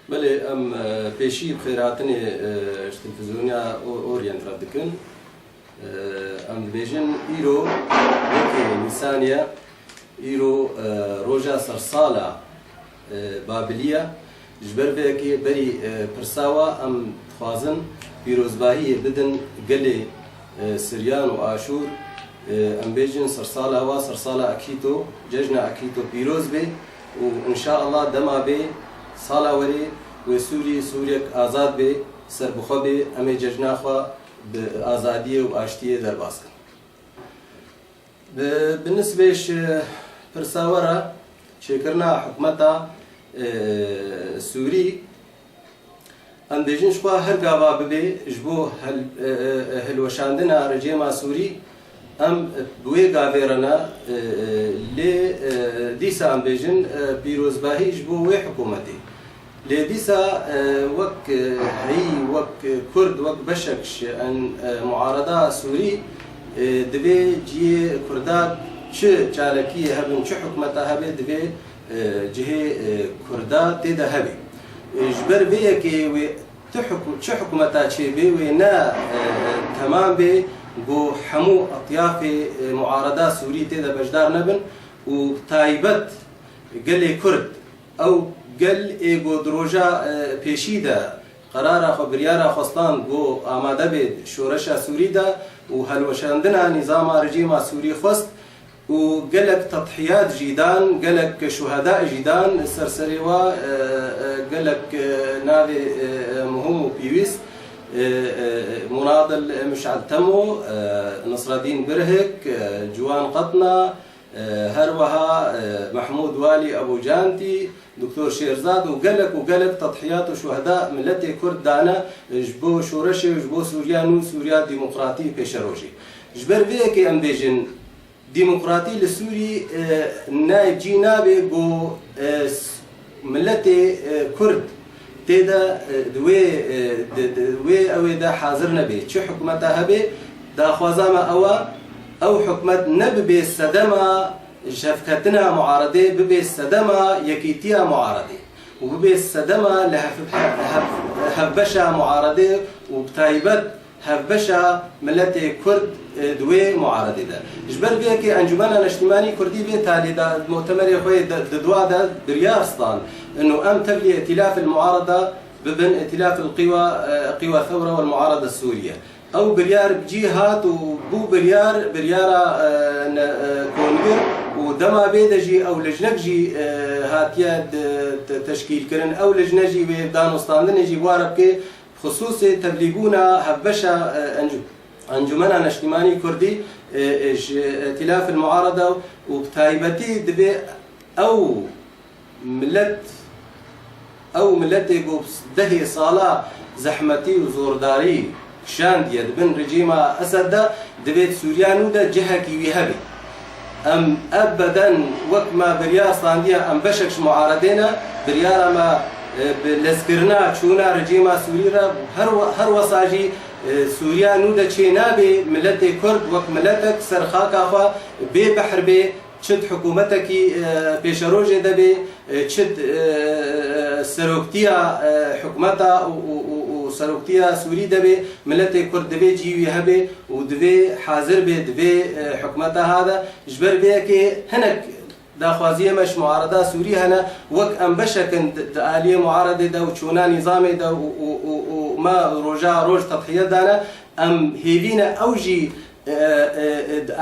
بله ام پیشی بخیراتنی تلفزیونیا اورینت را دکن ام بیشن ایرو یکی نیسانیا ایرو روجا سرسالا بابلیه جبر به که بری پرساوا ام خوازن پیروزباهی بدن گلی سریان و آشور ام بیشن سرسالا و سرسالا اکیتو جشن اکیتو پیروز به و ان شاء الله دما به سالا وری و سوریک آزاد به سربخوا به امی جشن خوا به آزادی و آشتی در باز کن. بالنسبهش پرساورا شکرنا حکمتا سوری ام بیشن شخوا هر گاوا ببه جبو هلوشاندنا رجیما سوری ام بوی گاویرنا لی دیسا ام بیشن پیروزباهی جبو وی حکومتی لی دیسا وک هی وک کرد وک بشکش ان معارضه سوری دبی جی کردات چه چالکی هبن چه حکومتا هبی دبی جهه کردات تیدا هبی جبر بیه که چه حکومتا چه بی و نا تمام بی بو حمو اطياف معارضه سوري تيدا بجدار نبن و تايبت قل كرد او قل ايغو دروجا بيشيدا قرارا خبريارا خصلان بو آماده بيد شورشا سوري دا و هلوشاندنا نظام رجيما سوري خست و قلك تضحيات جيدان قلك شهداء جيدان سرسريوا قلك نافي مهم بيويست مناضل مشعل تمو نصر الدين برهك جوان قطنا هروها محمود والي أبو جانتي دكتور شيرزاد وقلك تضحيات وشهداء ملتي كرد دانا جبو شورشي وجبو سوريانو سوريا ديمقراطي بيشروجي جبر بيك ام بيجن ديمقراطي لسوري نائب جينا بيقو ملتي كرد تيدا دوي أوي دا حاضر نبي شو حكومتها هبي دا خوازاما أو حكومت نبي السدما شفكتنا معارضة ببي السدما يكيتيا معارضة وببي السدما هبشا معارضة وبتايبت هبشا ملتي كرد دوي معارضة دا جبر بيكي أنجمانا الاجتماعي كردي بيتالي دا مؤتمر يخوي دوا دا برياستان انه ام تبلي ائتلاف المعارضه ببن ائتلاف قوى الثوره والمعارضه السوريه او بريار بجهات وبو بريارا كونجر ودما بيدجي او لجنجي هاتيا تشكيل كرن او لجنجي بدانستان نجي واربكي خصوصي تبليغونا هبشا انجمنا الاجتماعي كردي ائتلاف المعارضه وبتايبتي دبي او ملتي قوبس دهي صالة زحمتي وزورداري شان ديد بن رجيما أسد دبيت سوريانو دا جهكي ويهبي أم أبدا وكما بريار صاندية أم بشكش معارضينا بريار ما لسكرنا شونا رجيما سوريرا هر وصاجي سوريانو دا چينابي ملتي كرد وك ملتك سرخاكا خوا بي بحر بي چد حکومتکی پیشروجه دبی چد سروکتیا حکومتا و سروکتیا سوری دبی ملت کرد دبی جیوی هبی و دبی حاضر بی دبی حکومتا هذا جبر بی که هنک داخوازیه مش معارضه سوری هنا وك ام بشكن آلية معارضه دا وشونا نظامي دا وما رجاء روج تضحية دانا ام هيفينا اوجي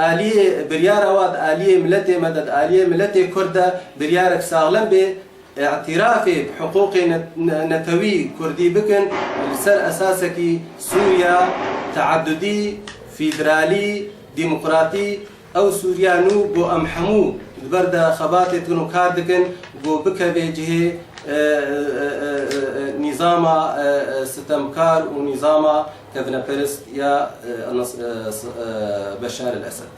آلية بريار أواد آلية ملتي مدد آلية ملتي كردة بريارك ساغلم باعترافي بحقوق نتوي كردي بكن لسر أساسكي سوريا تعددي فيدرالي ديمقراطي أو سوريانو بو أمحمو بردا خباتي تكونو كاردكن بو بكا بيجهي نظام ستمكار ونظام كذنبرست يا بشار الأسد.